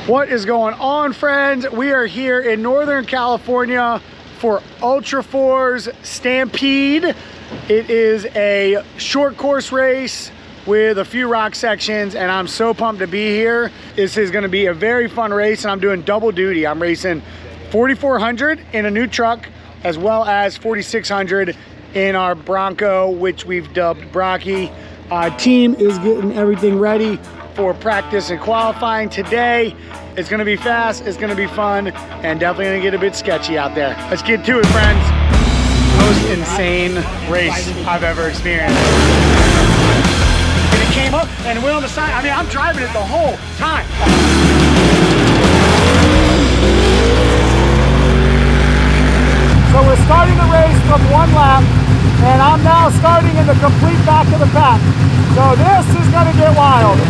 What is going on, friends? We are here in Northern California for Ultra 4's Stampede. It is a short course race with a few rock sections, and I'm so pumped to be here. This is gonna be a very fun race, and I'm doing double duty. I'm racing 4,400 in a new truck, as well as 4,600 in our Bronco, which we've dubbed Brocky. Our team is getting everything ready for practice and qualifying today. It's gonna be fast, it's gonna be fun, and definitely gonna get a bit sketchy out there. Let's get to it, friends. Most insane race I've ever experienced. And it came up and went on the side. I mean, I'm driving it the whole time. So we're starting the race from one lap, and I'm now starting in the complete back of the pack. So this is gonna get wild.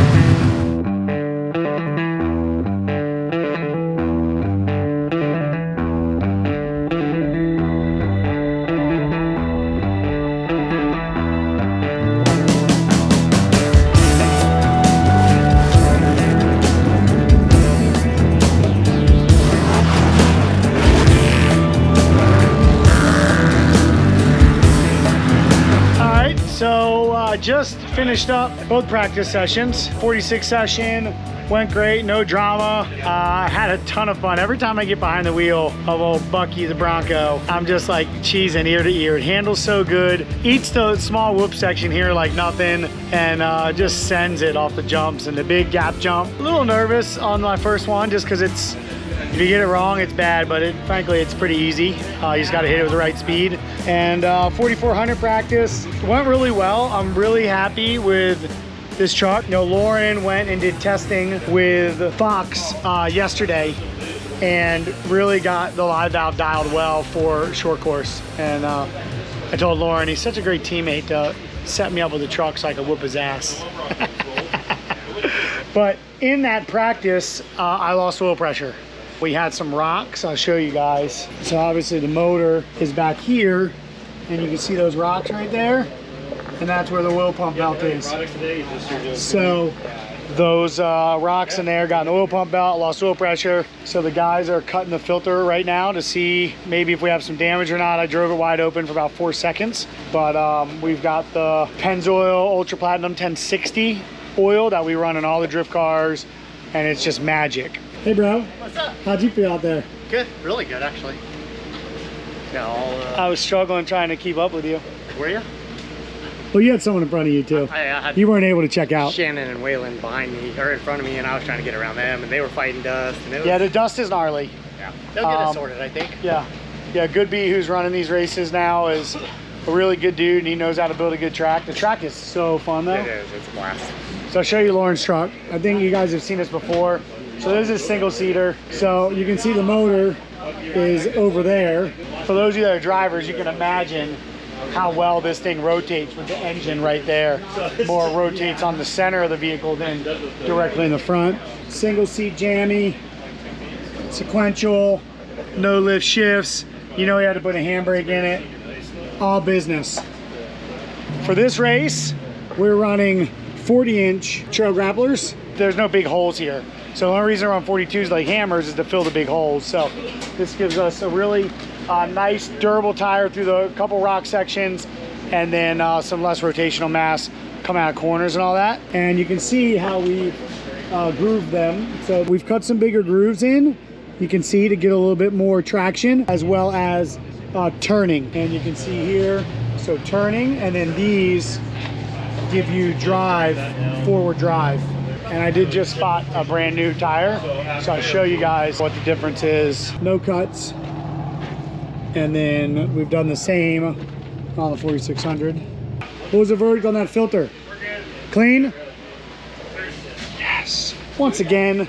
Just finished up both practice sessions. 46 session went great, no drama. I had a ton of fun. Every time I get behind the wheel of old Bucky the Bronco, I'm just like cheesing ear to ear. It handles so good. Eats the small whoop section here like nothing, and just sends it off the jumps and the big gap jump. A little nervous on my first one just because it's, if you get it wrong, it's bad, but frankly, it's pretty easy. You just got to hit it with the right speed. And 4,400 practice went really well. I'm really happy with this truck. You know, Lauren went and did testing with Fox yesterday and really got the live valve dialed well for short course. And I told Lauren, he's such a great teammate to set me up with a truck so I could whoop his ass. But in that practice, I lost oil pressure. We had some rocks, I'll show you guys. So obviously the motor is back here, and you can see those rocks right there, and that's where the oil pump belt is. So those rocks in there got an oil pump belt, lost oil pressure. So the guys are cutting the filter right now to see maybe if we have some damage or not. I drove it wide open for about 4 seconds, but we've got the Pennzoil Ultra Platinum 1060 oil that we run in all the drift cars, and it's just magic. Hey bro. What's up? How'd you feel out there? Good, really good actually. Yeah, I was struggling trying to keep up with you. Were you? Well, you had someone in front of you too. I had you weren't able to check out. Shannon and Waylon behind me, or in front of me, and I was trying to get around them, and they were fighting dust. And it was, yeah, the dust is gnarly. Yeah, they'll get it sorted, I think. Yeah, Goodby, who's running these races now, is a really good dude, and he knows how to build a good track. The track is so fun though. It is, it's a blast. So I'll show you Lauren's truck. I think you guys have seen this before. So this is single seater. So you can see the motor is over there. For those of you that are drivers, you can imagine how well this thing rotates with the engine right there. More rotates on the center of the vehicle than directly in the front. Single seat jammy, sequential, no lift shifts. You know you had to put a handbrake in it. All business. For this race, we're running 40-inch trail grapplers. There's no big holes here. So the only reason we're on 42s like hammers is to fill the big holes. So this gives us a really nice durable tire through the couple rock sections, and then some less rotational mass coming out of corners and all that. And you can see how we grooved them. So we've cut some bigger grooves in, you can see, to get a little bit more traction, as well as turning. And you can see here, so turning, and then these give you drive, forward drive. And I did just spot a brand new tire, so I'll show you guys what the difference is. No cuts. And then we've done the same on the 4600. What was the verdict on that filter? We're good. Clean? Yes. Once again,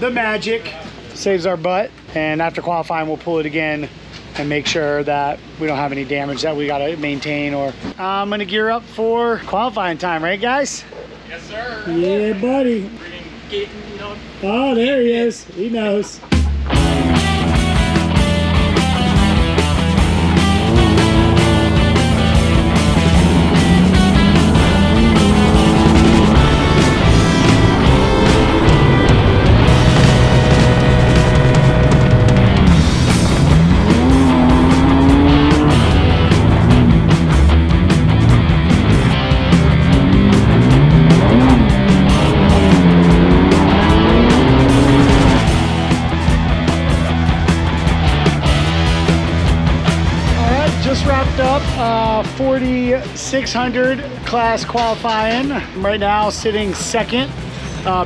the magic saves our butt. And after qualifying, we'll pull it again and make sure that we don't have any damage that we gotta maintain. Or I'm gonna gear up for qualifying time, right guys? Yes, sir. Yeah, buddy. Oh, there he is. He knows. 4,600 class qualifying. I'm right now sitting second.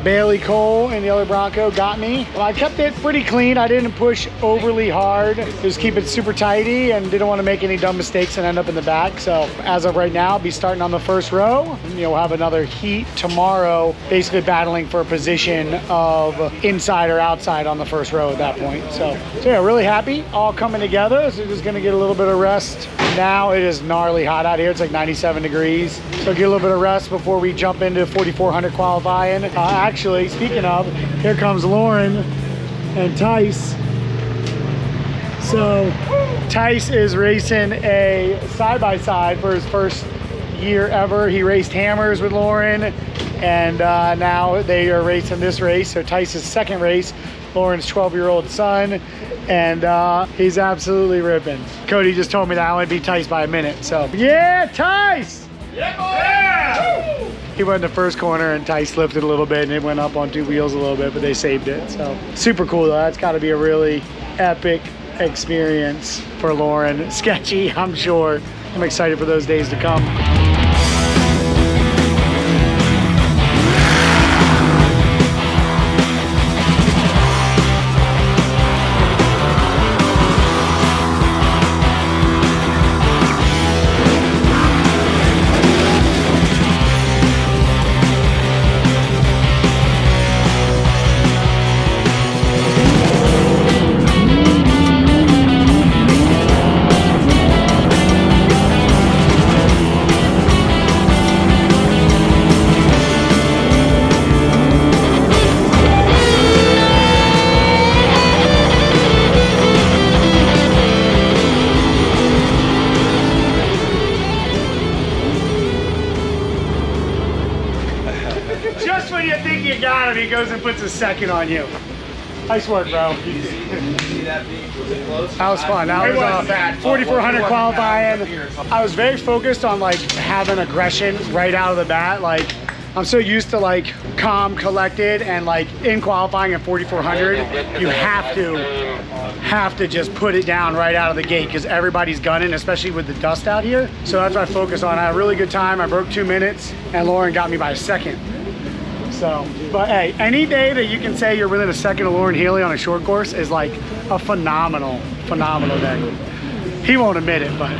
Bailey Cole and the other Bronco got me. Well, I kept it pretty clean. I didn't push overly hard. Just keep it super tidy and didn't want to make any dumb mistakes and end up in the back. So as of right now, I'll be starting on the first row. And, we'll have another heat tomorrow, basically battling for a position of inside or outside on the first row at that point. So yeah, really happy, all coming together. So just gonna get a little bit of rest. Now it is gnarly hot out here. It's like 97 degrees. So get a little bit of rest before we jump into 4,400 qualifying. Actually, speaking of, here comes Lauren and Tice. So Tice is racing a side-by-side for his first year ever. He raced hammers with Lauren, and now they are racing this race. So Tice's second race, Lauren's 12-year-old son, and he's absolutely ripping. Cody just told me that I only beat Tice by a minute, so yeah, Tice! Yeah! He went in the first corner and Tice lifted a little bit and it went up on two wheels a little bit, but they saved it. So super cool though. That's got to be a really epic experience for Lauren. Sketchy, I'm sure. I'm excited for those days to come. Just when you think you got him, he goes and puts a second on you. Nice work, bro. That was fun. That was 4,400 qualifying. I was very focused on like having aggression right out of the bat. Like I'm so used to like calm, collected, and like in qualifying at 4,400, you have to just put it down right out of the gate because everybody's gunning, especially with the dust out here. So that's what I focused on. I had a really good time. I broke 2 minutes, and Lauren got me by a second. So, but hey, any day that you can say you're within a second of Lauren Healy on a short course is like a phenomenal day. He won't admit it, but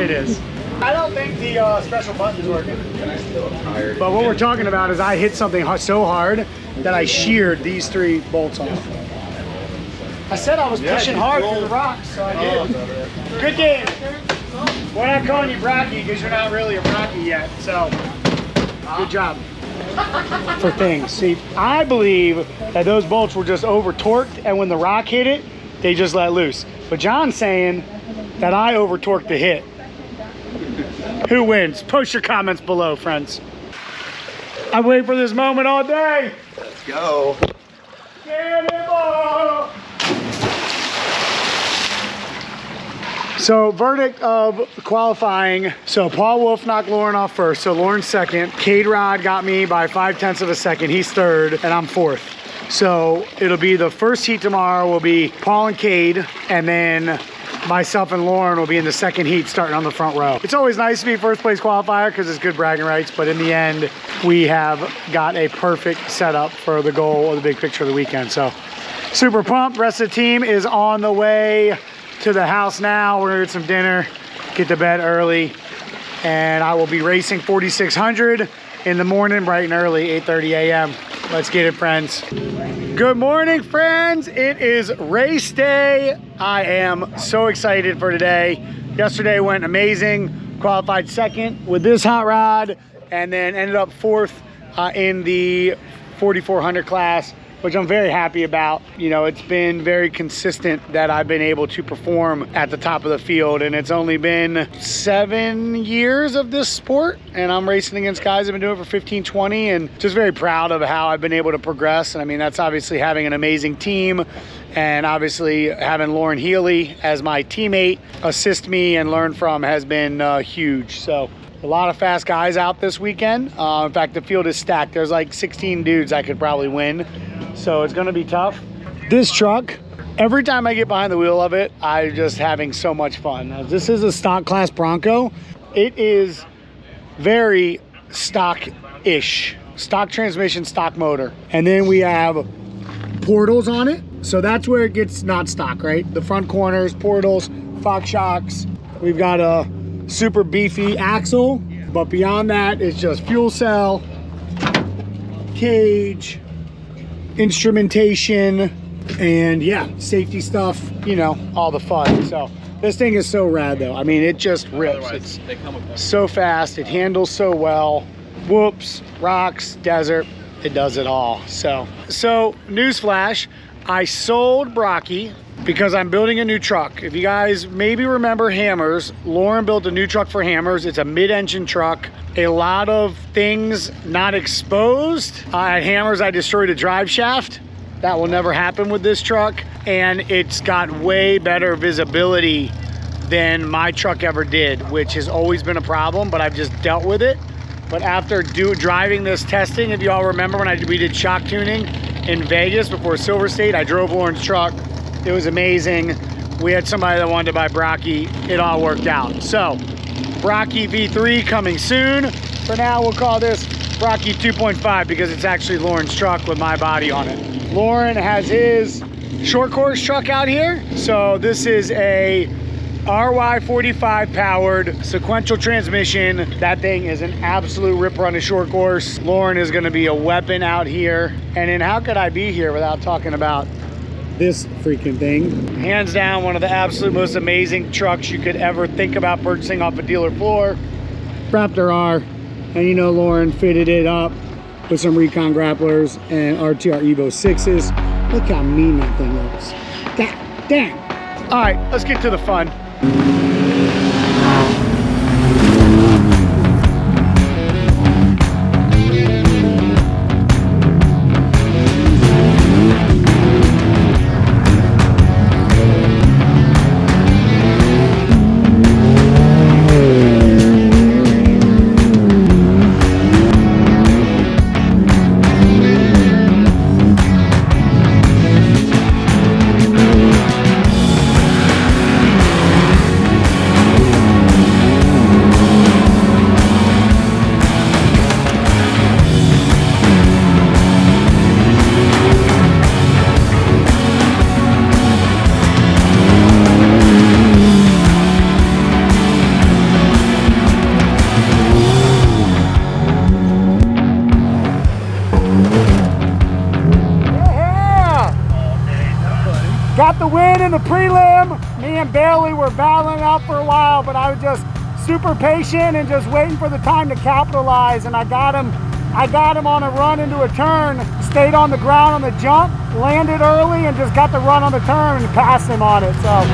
it is. I don't think the special button's working. But what we're talking about is I hit something so hard that I sheared these 3 bolts off. I said I was pushing hard through the rocks, so I did. Good game. We're not calling you Brocky because you're not really a Brocky yet, so good job. For things. See, I believe that those bolts were just over torqued, and when the rock hit it, they just let loose. But John's saying that I over torqued the hit. Who wins? Post your comments below, friends. I've waited for this moment all day. Let's go. Get it all. So verdict of qualifying. So Paul Wolf knocked Lauren off first. So Lauren's second. Cade Rod got me by 0.5 of a second. He's third and I'm fourth. So it'll be the first heat tomorrow will be Paul and Cade, and then myself and Lauren will be in the second heat starting on the front row. It's always nice to be first place qualifier because it's good bragging rights, but in the end, we have got a perfect setup for the goal of the big picture of the weekend. So super pumped. Rest of the team is on the way to the house now. We're gonna get some dinner, get to bed early, and I will be racing 4,600 in the morning, bright and early, 8:30 a.m. Let's get it, friends. Good morning, friends. It is race day. I am so excited for today. Yesterday went amazing. Qualified second with this hot rod, and then ended up fourth in the 4,400 class, which I'm very happy about. You know, it's been very consistent that I've been able to perform at the top of the field, and it's only been 7 years of this sport, and I'm racing against guys that have been doing it for 15, 20, and just very proud of how I've been able to progress. And I mean, that's obviously having an amazing team, and obviously having Lauren Healy as my teammate assist me and learn from has been huge. So a lot of fast guys out this weekend. In fact, the field is stacked. There's like 16 dudes I could probably win. So it's gonna be tough. This truck Every time I get behind the wheel of it, I'm just having so much fun. Now, this is a stock class Bronco. It is very stock-ish. Stock transmission, stock motor. And then we have portals on it. So that's where it gets not stock, right? The front corners, portals, Fox shocks. We've got a super beefy axle, but beyond that, it's just fuel cell, cage, instrumentation, and yeah, safety stuff, you know, all the fun. So this thing is so rad though. I mean, it just rips. It's so fast. It handles so well. Whoops, rocks, desert, it does it all. So newsflash, I sold Brocky because I'm building a new truck. If you guys maybe remember Hammers, Lauren built a new truck for Hammers. It's a mid-engine truck. A lot of things not exposed. At Hammers, I destroyed a drive shaft. That will never happen with this truck. And it's got way better visibility than my truck ever did, which has always been a problem, but I've just dealt with it. But after driving this testing, if you all remember when we did shock tuning in Vegas before Silver State, I drove Lauren's truck. It was amazing. We had somebody that wanted to buy Brocky. It all worked out. So, Brocky V3 coming soon. For now, we'll call this Brocky 2.5 because it's actually Lauren's truck with my body on it. Lauren has his short course truck out here. So this is a RY45 powered sequential transmission. That thing is an absolute ripper on a short course. Lauren is gonna be a weapon out here. And then how could I be here without talking about this freaking thing? Hands down, one of the absolute most amazing trucks you could ever think about purchasing off a dealer floor. Raptor R, and you know Lauren fitted it up with some Recon grapplers and RTR Evo 6s. Look how mean that thing looks. God damn. All right, let's get to the fun. Got the win in the prelim. Me and Bailey were battling out for a while, but I was just super patient and just waiting for the time to capitalize. And I got him on a run into a turn, stayed on the ground on the jump, landed early, and just got the run on the turn and passed him on it. So.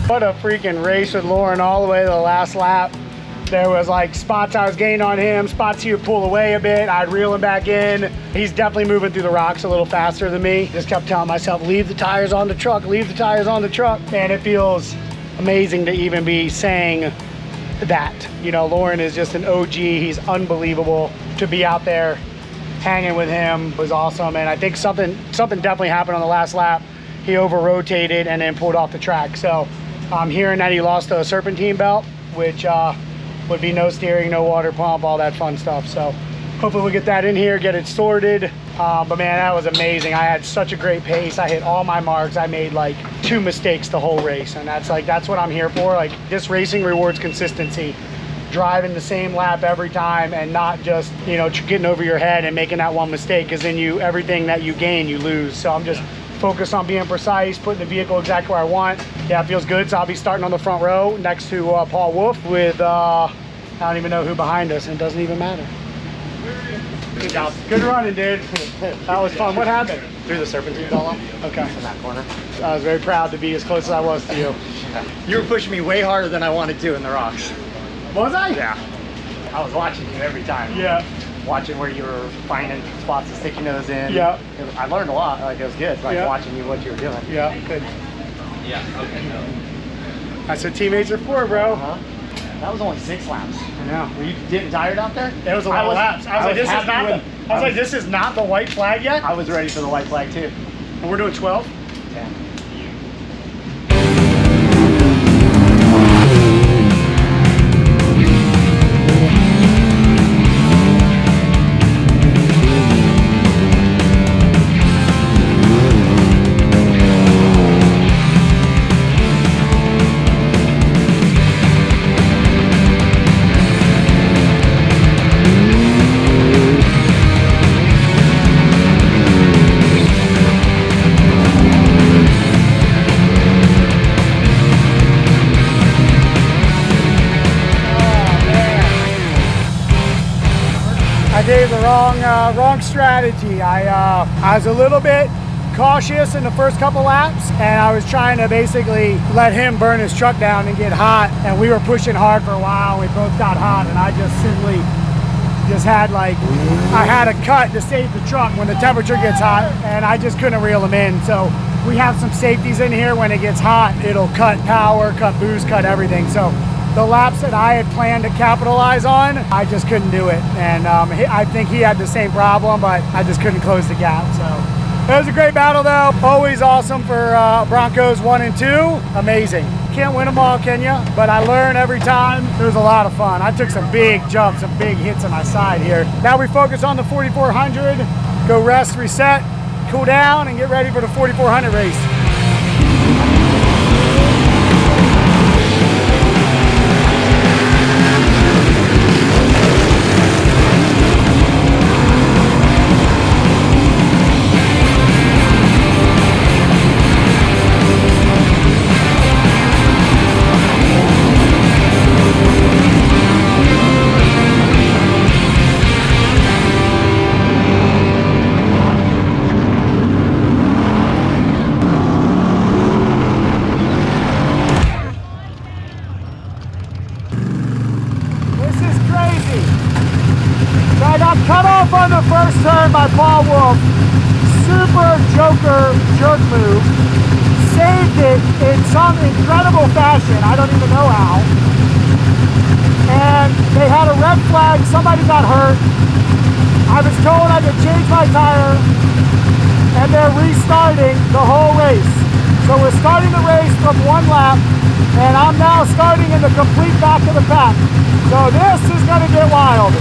What a freaking race with Lauren all the way to the last lap. There was like spots I was gaining on him, spots he would pull away a bit, I'd reel him back in. He's definitely moving through the rocks a little faster than me. Just kept telling myself, leave the tires on the truck, leave the tires on the truck. And it feels amazing to even be saying that. You know, Lauren is just an OG, he's unbelievable. To be out there hanging with him was awesome. And I think something definitely happened on the last lap. He over-rotated and then pulled off the track. So I'm hearing that he lost a serpentine belt, which would be no steering, no water pump, all that fun stuff. So hopefully we'll get that in here, get it sorted. But man, that was amazing. I had such a great pace. I hit all my marks. I made like 2 mistakes the whole race. And that's what I'm here for. Like, this racing rewards consistency. Driving the same lap every time and not just, you know, getting over your head and making that one mistake, because then everything that you gain, you lose. So I'm just focused on being precise, putting the vehicle exactly where I want. Yeah, it feels good. So I'll be starting on the front row next to Paul Wolf with, I don't even know who behind us, and it doesn't even matter. Good job. Good running, dude. That was fun. What happened? Threw the serpentine all up. Okay. In that corner. I was very proud to be as close as I was to you. You were pushing me way harder than I wanted to in the rocks. Was I? Yeah. I was watching you every time. Yeah. Watching where you were finding spots to stick your nose in. Yeah. I learned a lot. Like, it was good. Like, Yeah. watching you, what you were doing. Yeah, good. Yeah. Okay. That's what teammates are for, bro. That was only 6 laps. I know. Were you getting tired out there? It was a lot of laps. I was like, this is not the white flag yet. I was ready for the white flag too. And we're doing 12? 10. I gave the wrong strategy. I was a little bit cautious in the first couple laps, and I was trying to basically let him burn his truck down and get hot, and we were pushing hard for a while. We both got hot, and I just simply had I had a cut to save the truck when the temperature gets hot, and I just couldn't reel them in. So we have some safeties in here. When it gets hot, it'll cut power, cut boost, cut everything. So the laps that I had planned to capitalize on, I just couldn't do it. And I think he had the same problem, but I just couldn't close the gap. So it was a great battle though. Always awesome for Broncos 1 and 2. Amazing. Can't win them all, can you? But I learn every time. It was a lot of fun. I took some big jumps, some big hits on my side here. Now we focus on the 4400, go rest, reset, cool down, and get ready for the 4400 race. Cut off on the first turn by Paul Wolf. Super joker jerk move. Saved it in some incredible fashion. I don't even know how. And they had a red flag. Somebody got hurt. I was told I could change my tire. And they're restarting the whole race. So we're starting the race from 1 lap. And I'm now starting in the complete back of the pack. So this is going to get wild.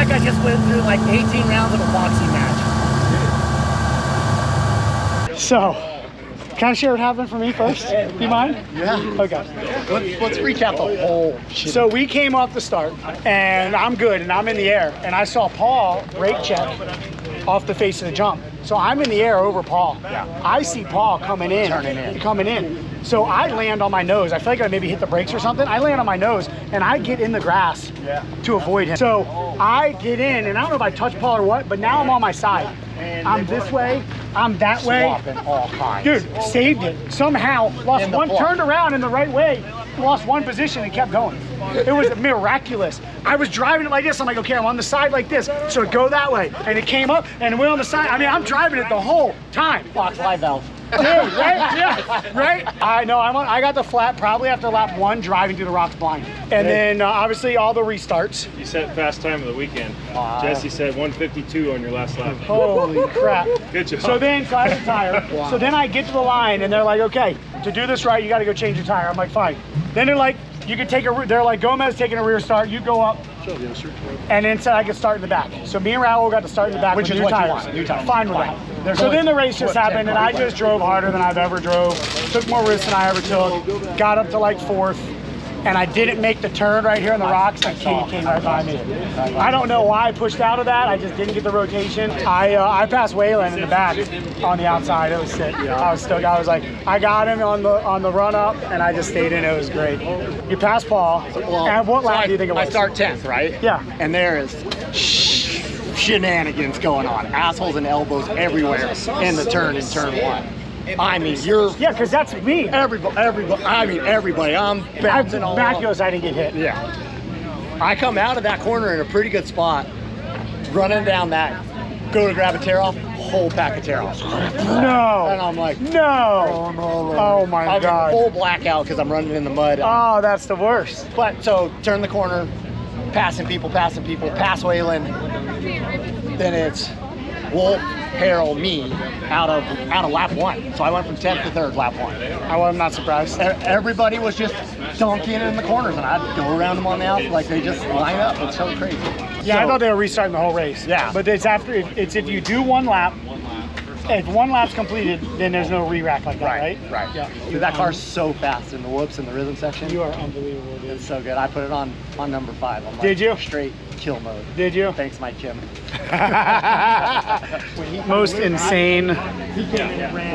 I just went through like 18 rounds of a boxing match. So, can I share what happened for me first? Do you mind? Yeah. Okay. Let's recap the whole shit. So we came off the start, and I'm good, and I'm in the air, and I saw Paul brake check off the face of the jump. So I'm in the air over Paul. Yeah. I see Paul coming in. So I land on my nose. I feel like I maybe hit the brakes or something. I land on my nose, and I get in the grass to avoid him. So I get in, and I don't know if I touch Paul or what, but now I'm on my side. I'm this way, I'm that way. Swapping all kinds. Dude, saved it. Somehow lost one, turned around in the right way, lost one position and kept going. It was miraculous. I was driving it like this. I'm like, okay, I'm on the side like this. So go that way. And it came up and it went on the side. I mean, I'm driving it the whole time. Fox live valve. Dude, right? Yeah, right? I know, I got the flat probably after lap 1 driving through the rocks blind. And then obviously all the restarts. You set fast time of the weekend. Wow. Jesse said 152 on your last lap. Holy crap. Good job. So I have a tire. Wow. So then I get to the line and they're like, okay, to do this right, you got to go change your tire. I'm like, fine. Then they're like, you can take they're like, Gomez taking a rear start, you go up, and then said I could start in the back. So me and Raul got to start in the back, Which with is new what you tires. want, new tires. Fine with Right. that. There's So only, then the race just what, happened, 10, and I just drove harder than I've ever drove. Took more risks than I ever took. Got up to like 4th. And I didn't make the turn right here in the rocks, and Katie came right behind me. I don't know why I pushed out of that. I just didn't get the rotation. I passed Waylon in the back on the outside. It was sick. I was like, I got him on the run up, and I just stayed in. It was great. You passed Paul. And what lap do you think it was? I start 10th, right? Yeah. And there is shenanigans going on. Assholes and elbows everywhere in the turn in turn 1. I mean, Yeah, because that's me. everybody. I'm bouncing all Back over. goes, I didn't get hit. Yeah. I come out of that corner in a pretty good spot, running down that, go to grab a tear off, whole pack of tear offs. No. And I'm like, No. Oh my I'm God. in full blackout because I'm running in the mud. Oh, that's the worst. But so turn the corner, passing people, pass Waylon. Then it's Wolf, Harold, me out of lap 1. So I went from 10th to 3rd lap 1. I'm not surprised. Everybody was just donking in the corners, and I'd go around them on the outside like they just line up. It's so crazy. Yeah, I So- thought they were restarting the whole race. Yeah. But it's after, it's if you do one lap, if one lap's completed, then there's no re-rack like that, right? Right. Yeah. Dude, that car's so fast in the whoops and the rhythm section. You are unbelievable, dude. It's so good. I put it on number 5. I'm like, Did you? Straight kill mode. Did you? Thanks, Mike Kim. Most insane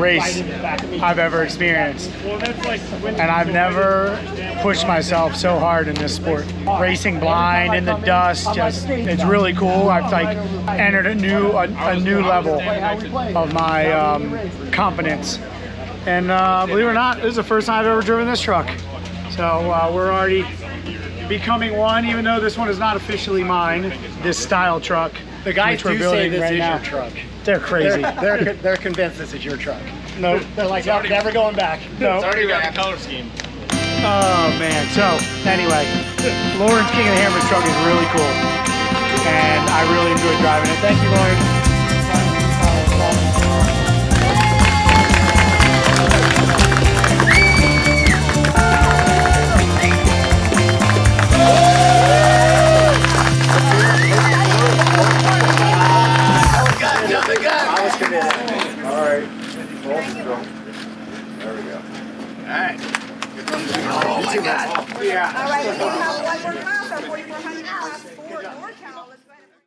race I've ever experienced. And I've never pushed myself so hard in this sport. Racing blind in the dust, it's really cool. I've like entered a new level of my confidence. And believe it or not, this is the first time I've ever driven this truck. So we're already becoming one, even though this one is not officially mine, this style truck. The guys which we're do say building this right is now. your truck. They're crazy. They're convinced this is your truck. No, They're like, nope, never going back. no. Already got the color scheme. Oh man. So anyway, Lauren's King of the Hammers truck is really cool, and I really enjoyed driving it. Thank you, Lauren.